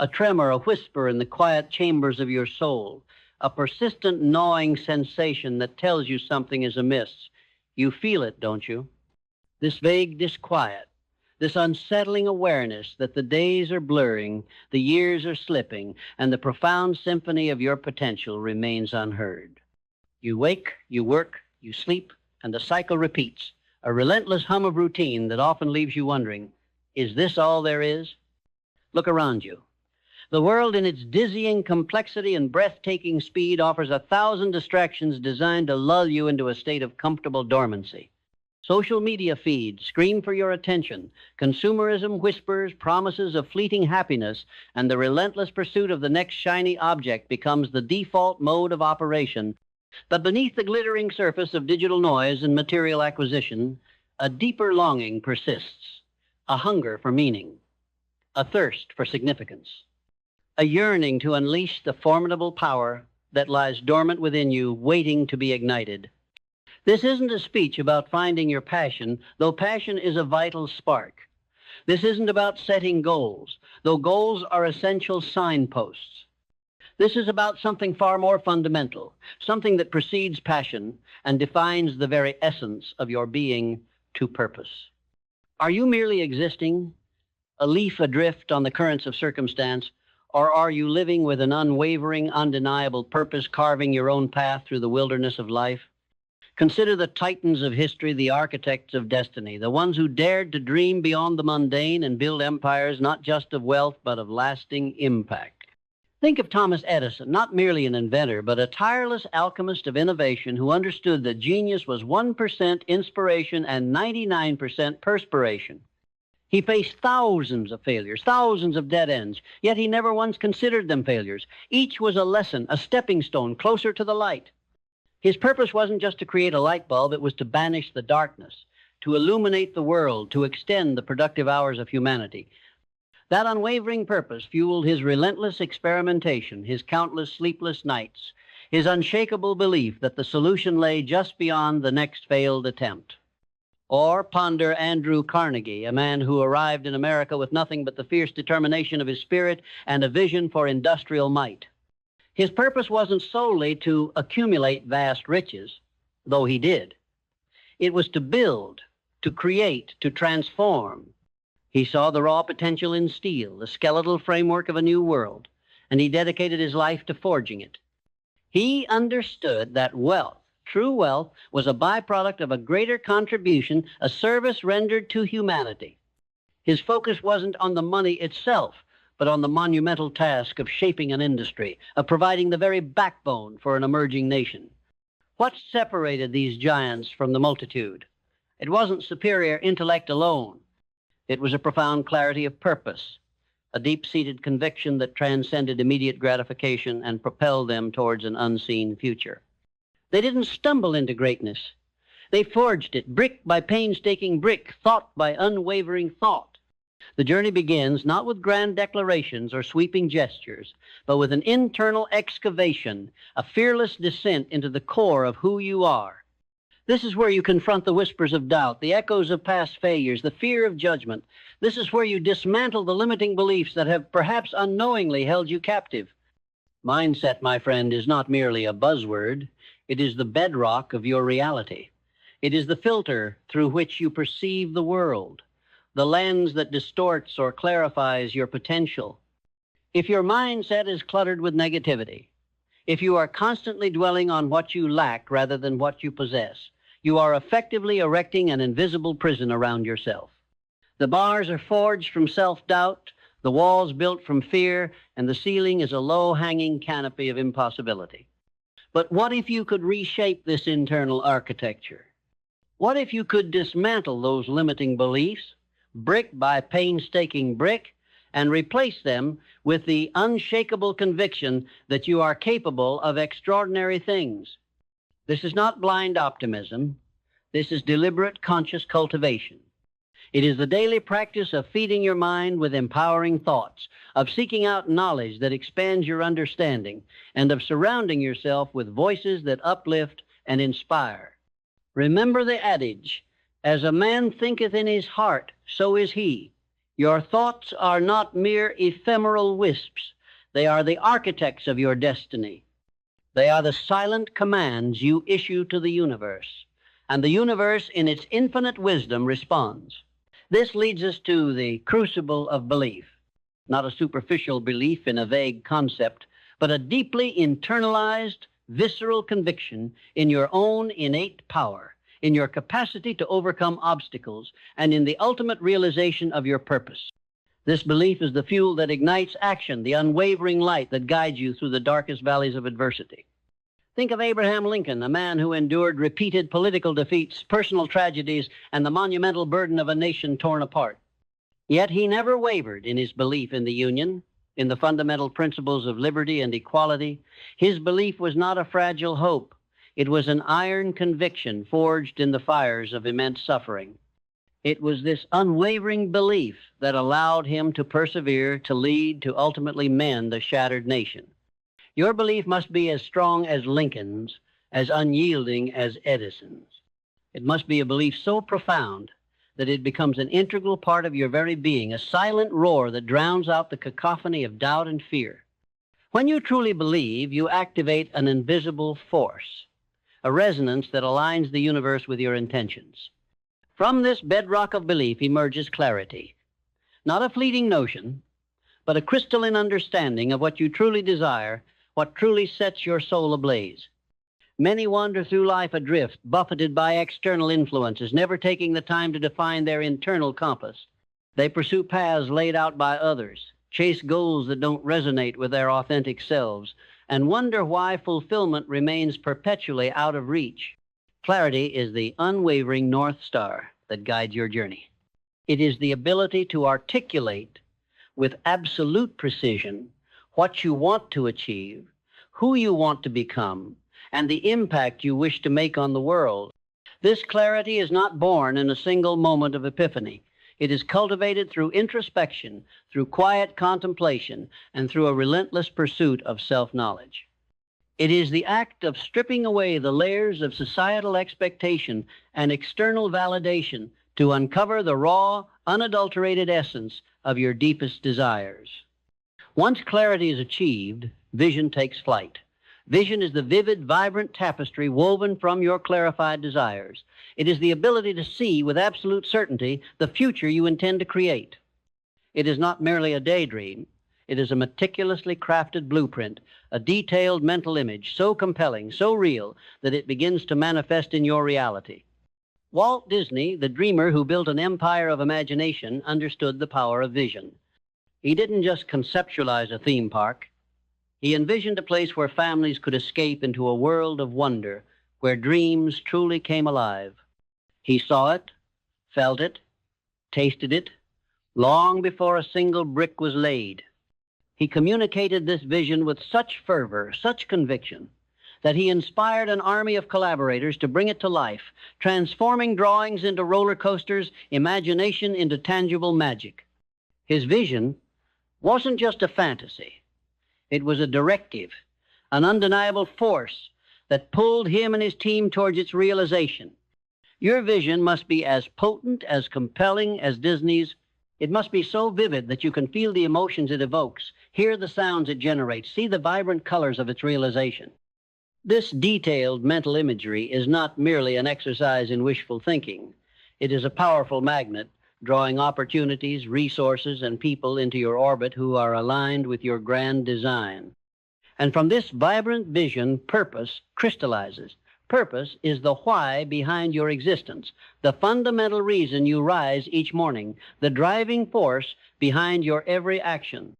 a tremor, a whisper in the quiet chambers of your soul, a persistent gnawing sensation that tells you something is amiss. You feel it, don't you? This vague disquiet, this unsettling awareness that the days are blurring, the years are slipping, and the profound symphony of your potential remains unheard. You wake, you work, you sleep, and the cycle repeats, a relentless hum of routine that often leaves you wondering, is this all there is? Look around you. The world in its dizzying complexity and breathtaking speed offers 1,000 distractions designed to lull you into a state of comfortable dormancy. Social media feeds scream for your attention. Consumerism whispers promises of fleeting happiness, and the relentless pursuit of the next shiny object becomes the default mode of operation. But beneath the glittering surface of digital noise and material acquisition, a deeper longing persists, a hunger for meaning, a thirst for significance, a yearning to unleash the formidable power that lies dormant within you, waiting to be ignited. This isn't a speech about finding your passion, though passion is a vital spark. This isn't about setting goals, though goals are essential signposts. This is about something far more fundamental, something that precedes passion and defines the very essence of your being to purpose. Are you merely existing, a leaf adrift on the currents of circumstance, or are you living with an unwavering, undeniable purpose, carving your own path through the wilderness of life? Consider the titans of history, the architects of destiny, the ones who dared to dream beyond the mundane and build empires not just of wealth, but of lasting impact. Think of Thomas Edison, not merely an inventor, but a tireless alchemist of innovation who understood that genius was 1% inspiration and 99% perspiration. He faced thousands of failures, thousands of dead ends, yet he never once considered them failures. Each was a lesson, a stepping stone closer to the light. His purpose wasn't just to create a light bulb, it was to banish the darkness, to illuminate the world, to extend the productive hours of humanity. That unwavering purpose fueled his relentless experimentation, his countless sleepless nights, his unshakable belief that the solution lay just beyond the next failed attempt. Or ponder Andrew Carnegie, a man who arrived in America with nothing but the fierce determination of his spirit and a vision for industrial might. His purpose wasn't solely to accumulate vast riches, though he did. It was to build, to create, to transform. He saw the raw potential in steel, the skeletal framework of a new world, and he dedicated his life to forging it. He understood that wealth, true wealth, was a byproduct of a greater contribution, a service rendered to humanity. His focus wasn't on the money itself, but on the monumental task of shaping an industry, of providing the very backbone for an emerging nation. What separated these giants from the multitude? It wasn't superior intellect alone. It was a profound clarity of purpose, a deep-seated conviction that transcended immediate gratification and propelled them towards an unseen future. They didn't stumble into greatness. They forged it, brick by painstaking brick, thought by unwavering thought. The journey begins not with grand declarations or sweeping gestures, but with an internal excavation, a fearless descent into the core of who you are. This is where you confront the whispers of doubt, the echoes of past failures, the fear of judgment. This is where you dismantle the limiting beliefs that have perhaps unknowingly held you captive. Mindset, my friend, is not merely a buzzword. It is the bedrock of your reality. It is the filter through which you perceive the world, the lens that distorts or clarifies your potential. If your mindset is cluttered with negativity, if you are constantly dwelling on what you lack rather than what you possess, you are effectively erecting an invisible prison around yourself. The bars are forged from self-doubt, the walls built from fear, and the ceiling is a low-hanging canopy of impossibility. But what if you could reshape this internal architecture? What if you could dismantle those limiting beliefs, brick by painstaking brick, and replace them with the unshakable conviction that you are capable of extraordinary things? This is not blind optimism. This is deliberate, conscious cultivation. It is the daily practice of feeding your mind with empowering thoughts, of seeking out knowledge that expands your understanding, and of surrounding yourself with voices that uplift and inspire. Remember the adage, as a man thinketh in his heart, so is he. Your thoughts are not mere ephemeral wisps. They are the architects of your destiny. They are the silent commands you issue to the universe. And the universe, in its infinite wisdom, responds. This leads us to the crucible of belief. Not a superficial belief in a vague concept, but a deeply internalized, visceral conviction in your own innate power, in your capacity to overcome obstacles, and in the ultimate realization of your purpose. This belief is the fuel that ignites action, the unwavering light that guides you through the darkest valleys of adversity. Think of Abraham Lincoln, a man who endured repeated political defeats, personal tragedies, and the monumental burden of a nation torn apart. Yet he never wavered in his belief in the Union, in the fundamental principles of liberty and equality. His belief was not a fragile hope. It was an iron conviction forged in the fires of immense suffering. It was this unwavering belief that allowed him to persevere, to lead, to ultimately mend a shattered nation. Your belief must be as strong as Lincoln's, as unyielding as Edison's. It must be a belief so profound that it becomes an integral part of your very being, a silent roar that drowns out the cacophony of doubt and fear. When you truly believe, you activate an invisible force, a resonance that aligns the universe with your intentions. From this bedrock of belief emerges clarity, not a fleeting notion, but a crystalline understanding of what you truly desire, what truly sets your soul ablaze. Many wander through life adrift, buffeted by external influences, never taking the time to define their internal compass. They pursue paths laid out by others, chase goals that don't resonate with their authentic selves, and wonder why fulfillment remains perpetually out of reach. Clarity is the unwavering North Star that guides your journey. It is the ability to articulate with absolute precision what you want to achieve, who you want to become, and the impact you wish to make on the world. This clarity is not born in a single moment of epiphany. It is cultivated through introspection, through quiet contemplation, and through a relentless pursuit of self-knowledge. It is the act of stripping away the layers of societal expectation and external validation to uncover the raw, unadulterated essence of your deepest desires. Once clarity is achieved, vision takes flight. Vision is the vivid, vibrant tapestry woven from your clarified desires. It is the ability to see with absolute certainty the future you intend to create. It is not merely a daydream. It is a meticulously crafted blueprint, a detailed mental image so compelling, so real, that it begins to manifest in your reality. Walt Disney, the dreamer who built an empire of imagination, understood the power of vision. He didn't just conceptualize a theme park. He envisioned a place where families could escape into a world of wonder, where dreams truly came alive. He saw it, felt it, tasted it, long before a single brick was laid. He communicated this vision with such fervor, such conviction, that he inspired an army of collaborators to bring it to life, transforming drawings into roller coasters, imagination into tangible magic. His vision wasn't just a fantasy. It was a directive, an undeniable force that pulled him and his team towards its realization. Your vision must be as potent, as compelling as Disney's. It must be so vivid that you can feel the emotions it evokes, hear the sounds it generates, see the vibrant colors of its realization. This detailed mental imagery is not merely an exercise in wishful thinking. It is a powerful magnet, drawing opportunities, resources, and people into your orbit who are aligned with your grand design. And from this vibrant vision, purpose crystallizes. Purpose is the why behind your existence, the fundamental reason you rise each morning, the driving force behind your every action.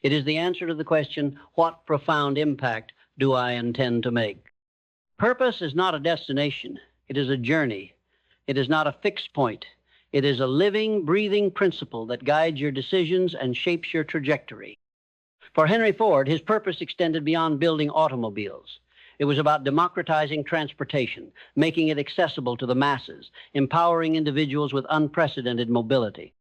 It is the answer to the question, what profound impact do I intend to make? Purpose is not a destination. It is a journey. It is not a fixed point. It is a living, breathing principle that guides your decisions and shapes your trajectory. For Henry Ford, his purpose extended beyond building automobiles. It was about democratizing transportation, making it accessible to the masses, empowering individuals with unprecedented mobility.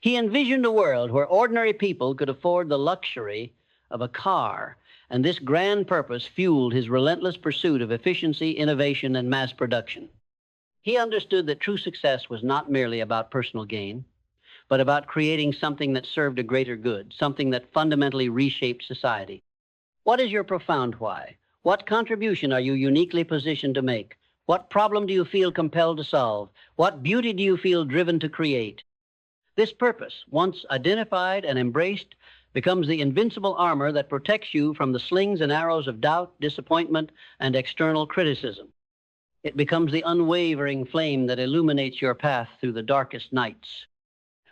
He envisioned a world where ordinary people could afford the luxury of a car, and this grand purpose fueled his relentless pursuit of efficiency, innovation, and mass production. He understood that true success was not merely about personal gain, but about creating something that served a greater good, something that fundamentally reshaped society. What is your profound why? What contribution are you uniquely positioned to make? What problem do you feel compelled to solve? What beauty do you feel driven to create? This purpose, once identified and embraced, becomes the invincible armor that protects you from the slings and arrows of doubt, disappointment, and external criticism. It becomes the unwavering flame that illuminates your path through the darkest nights.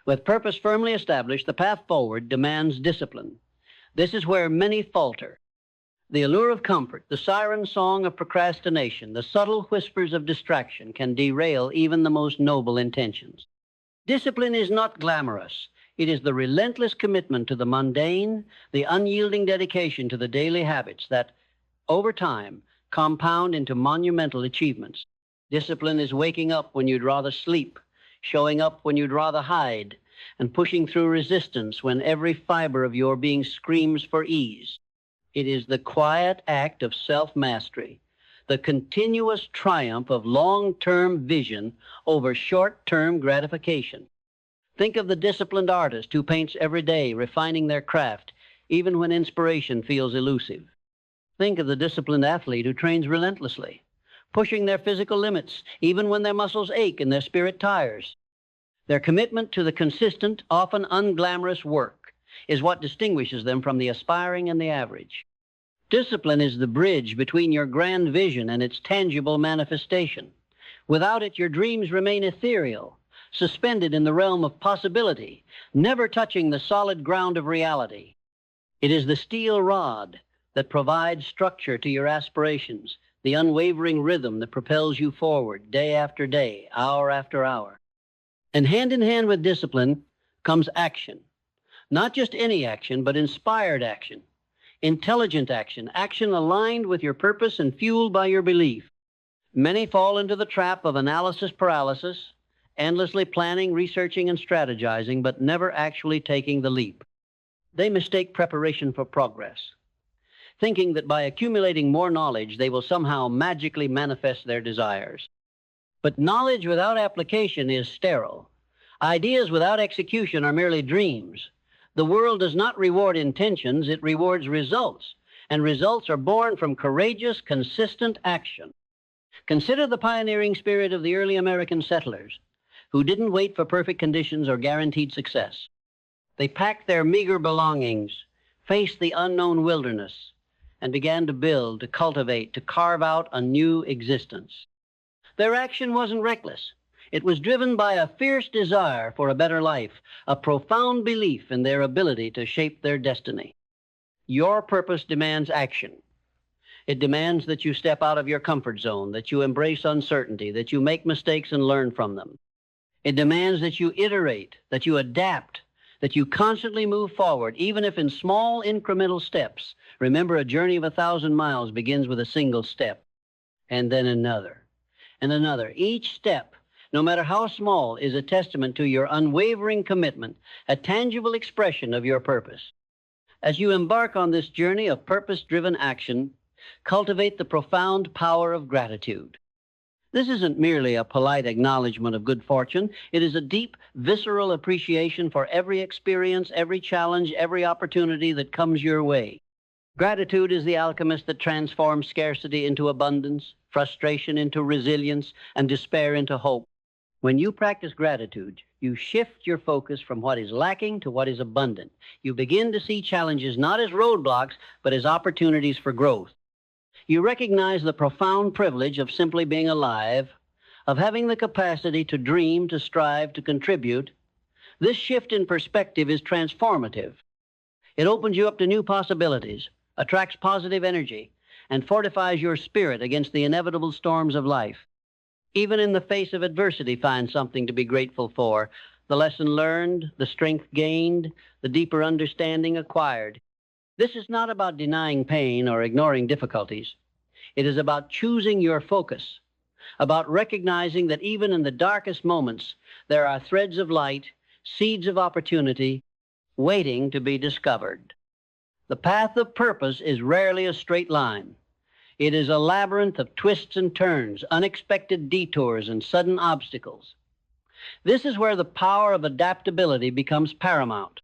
With purpose firmly established, the path forward demands discipline. This is where many falter. The allure of comfort, the siren song of procrastination, the subtle whispers of distraction can derail even the most noble intentions. Discipline is not glamorous. It is the relentless commitment to the mundane, the unyielding dedication to the daily habits that, over time, compound into monumental achievements. Discipline is waking up when you'd rather sleep, showing up when you'd rather hide, and pushing through resistance when every fiber of your being screams for ease. It is the quiet act of self-mastery, the continuous triumph of long-term vision over short-term gratification. Think of the disciplined artist who paints every day, refining their craft, even when inspiration feels elusive. Think of the disciplined athlete who trains relentlessly, pushing their physical limits, even when their muscles ache and their spirit tires. Their commitment to the consistent, often unglamorous work is what distinguishes them from the aspiring and the average. Discipline is the bridge between your grand vision and its tangible manifestation. Without it, your dreams remain ethereal, suspended in the realm of possibility, never touching the solid ground of reality. It is the steel rod that provides structure to your aspirations, the unwavering rhythm that propels you forward day after day, hour after hour. And hand in hand with discipline comes action. Not just any action, but inspired action, intelligent action, action aligned with your purpose and fueled by your belief. Many fall into the trap of analysis paralysis, endlessly planning, researching, and strategizing, but never actually taking the leap. They mistake preparation for progress, thinking that by accumulating more knowledge, they will somehow magically manifest their desires. But knowledge without application is sterile. Ideas without execution are merely dreams. The world does not reward intentions, it rewards results, and results are born from courageous, consistent action. Consider the pioneering spirit of the early American settlers, who didn't wait for perfect conditions or guaranteed success. They packed their meager belongings, faced the unknown wilderness, and began to build, to cultivate, to carve out a new existence. Their action wasn't reckless. It was driven by a fierce desire for a better life, a profound belief in their ability to shape their destiny. Your purpose demands action. It demands that you step out of your comfort zone, that you embrace uncertainty, that you make mistakes and learn from them. It demands that you iterate, that you adapt, that you constantly move forward, even if in small incremental steps. Remember, a journey of 1,000 miles begins with a single step, and then another, and another. Each step, no matter how small, is a testament to your unwavering commitment, a tangible expression of your purpose. As you embark on this journey of purpose-driven action, cultivate the profound power of gratitude. This isn't merely a polite acknowledgement of good fortune. It is a deep, visceral appreciation for every experience, every challenge, every opportunity that comes your way. Gratitude is the alchemist that transforms scarcity into abundance, frustration into resilience, and despair into hope. When you practice gratitude, you shift your focus from what is lacking to what is abundant. You begin to see challenges not as roadblocks, but as opportunities for growth. You recognize the profound privilege of simply being alive, of having the capacity to dream, to strive, to contribute. This shift in perspective is transformative. It opens you up to new possibilities, attracts positive energy, and fortifies your spirit against the inevitable storms of life. Even in the face of adversity, find something to be grateful for. The lesson learned, the strength gained, the deeper understanding acquired. This is not about denying pain or ignoring difficulties. It is about choosing your focus, about recognizing that even in the darkest moments, there are threads of light, seeds of opportunity, waiting to be discovered. The path of purpose is rarely a straight line. It is a labyrinth of twists and turns, unexpected detours, and sudden obstacles. This is where the power of adaptability becomes paramount.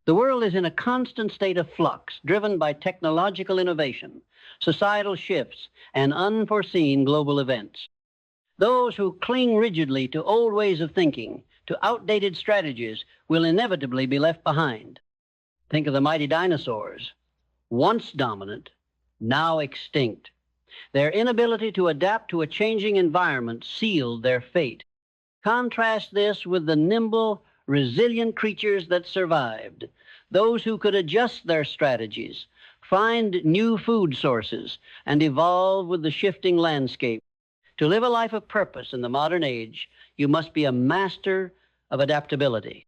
The world is in a constant state of flux, driven by technological innovation, societal shifts, and unforeseen global events. Those who cling rigidly to old ways of thinking, to outdated strategies, will inevitably be left behind. Think of the mighty dinosaurs, once dominant, now extinct. Their inability to adapt to a changing environment sealed their fate. Contrast this with the nimble, resilient creatures that survived, those who could adjust their strategies, find new food sources, and evolve with the shifting landscape. To live a life of purpose in the modern age, you must be a master of adaptability.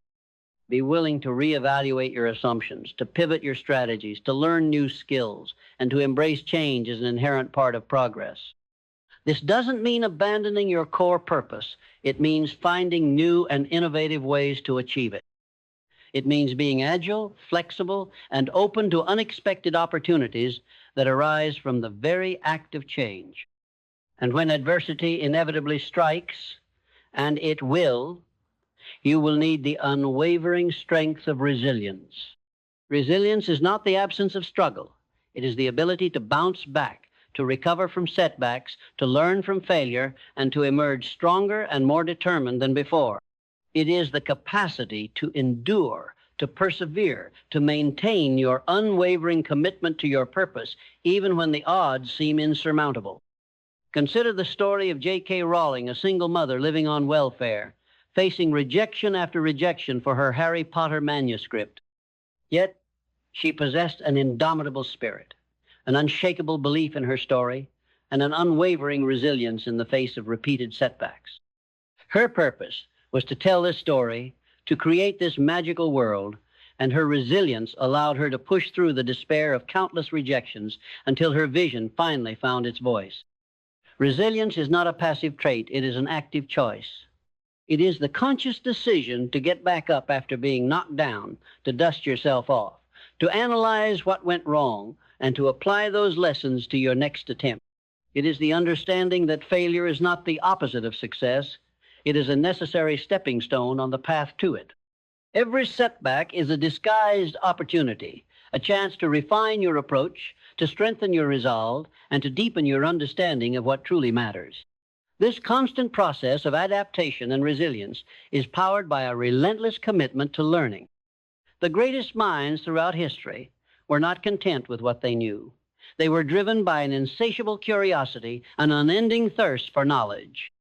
Be willing to reevaluate your assumptions, to pivot your strategies, to learn new skills, and to embrace change as an inherent part of progress. This doesn't mean abandoning your core purpose. It means finding new and innovative ways to achieve it. It means being agile, flexible, and open to unexpected opportunities that arise from the very act of change. And when adversity inevitably strikes, and it will, you will need the unwavering strength of resilience. Resilience is not the absence of struggle. It is the ability to bounce back, to recover from setbacks, to learn from failure, and to emerge stronger and more determined than before. It is the capacity to endure, to persevere, to maintain your unwavering commitment to your purpose, even when the odds seem insurmountable. Consider the story of J.K. Rowling, a single mother living on welfare, facing rejection after rejection for her Harry Potter manuscript. Yet, she possessed an indomitable spirit, an unshakable belief in her story, and an unwavering resilience in the face of repeated setbacks. Her purpose was to tell this story, to create this magical world, and her resilience allowed her to push through the despair of countless rejections until her vision finally found its voice. Resilience is not a passive trait, it is an active choice. It is the conscious decision to get back up after being knocked down, to dust yourself off, to analyze what went wrong, and to apply those lessons to your next attempt. It is the understanding that failure is not the opposite of success. It is a necessary stepping stone on the path to it. Every setback is a disguised opportunity, a chance to refine your approach, to strengthen your resolve, and to deepen your understanding of what truly matters. This constant process of adaptation and resilience is powered by a relentless commitment to learning. The greatest minds throughout history were not content with what they knew. They were driven by an insatiable curiosity, an unending thirst for knowledge.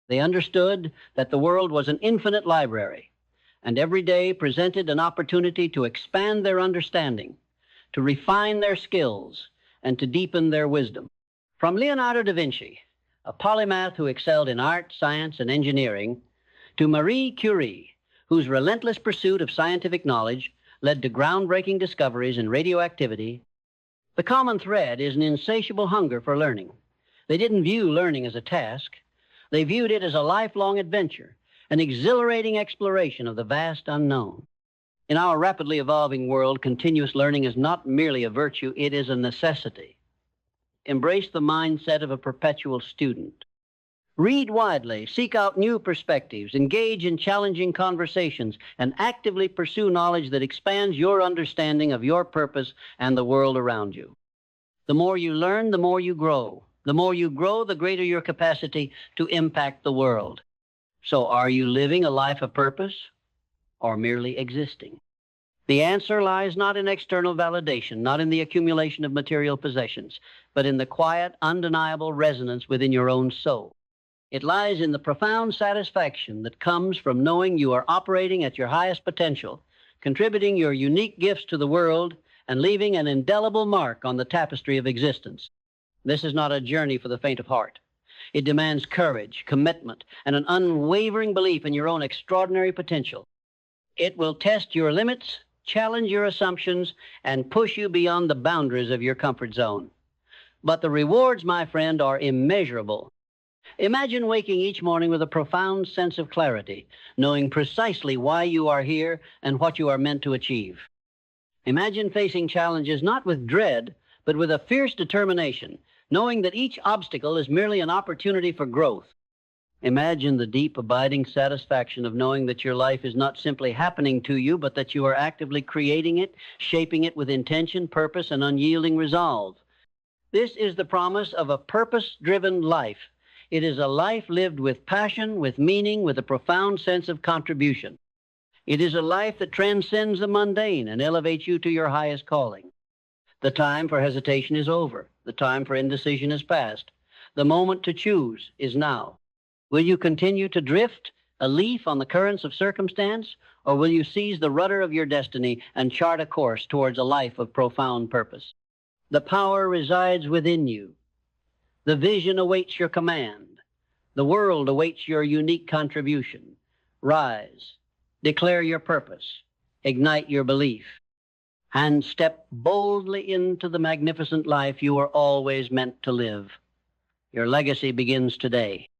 They understood that the world was an infinite library, and every day presented an opportunity to expand their understanding, to refine their skills, and to deepen their wisdom. From Leonardo da Vinci, a polymath who excelled in art, science, and engineering, to Marie Curie, whose relentless pursuit of scientific knowledge led to groundbreaking discoveries in radioactivity, the common thread is an insatiable hunger for learning. They didn't view learning as a task. They viewed it as a lifelong adventure, an exhilarating exploration of the vast unknown. In our rapidly evolving world, continuous learning is not merely a virtue, it is a necessity. Embrace the mindset of a perpetual student. Read widely, seek out new perspectives, engage in challenging conversations, and actively pursue knowledge that expands your understanding of your purpose and the world around you. The more you learn, the more you grow. The more you grow, the greater your capacity to impact the world. So are you living a life of purpose or merely existing? The answer lies not in external validation, not in the accumulation of material possessions, but in the quiet, undeniable resonance within your own soul. It lies in the profound satisfaction that comes from knowing you are operating at your highest potential, contributing your unique gifts to the world, and leaving an indelible mark on the tapestry of existence. This is not a journey for the faint of heart. It demands courage, commitment, and an unwavering belief in your own extraordinary potential. It will test your limits, challenge your assumptions, and push you beyond the boundaries of your comfort zone. But the rewards, my friend, are immeasurable. Imagine waking each morning with a profound sense of clarity, knowing precisely why you are here and what you are meant to achieve. Imagine facing challenges not with dread, but with a fierce determination, knowing that each obstacle is merely an opportunity for growth. Imagine the deep, abiding satisfaction of knowing that your life is not simply happening to you, but that you are actively creating it, shaping it with intention, purpose, and unyielding resolve. This is the promise of a purpose-driven life. It is a life lived with passion, with meaning, with a profound sense of contribution. It is a life that transcends the mundane and elevates you to your highest calling. The time for hesitation is over. The time for indecision is past. The moment to choose is now. Will you continue to drift, a leaf on the currents of circumstance, or will you seize the rudder of your destiny and chart a course towards a life of profound purpose? The power resides within you. The vision awaits your command. The world awaits your unique contribution. Rise, declare your purpose, ignite your belief, and step boldly into the magnificent life you were always meant to live. Your legacy begins today.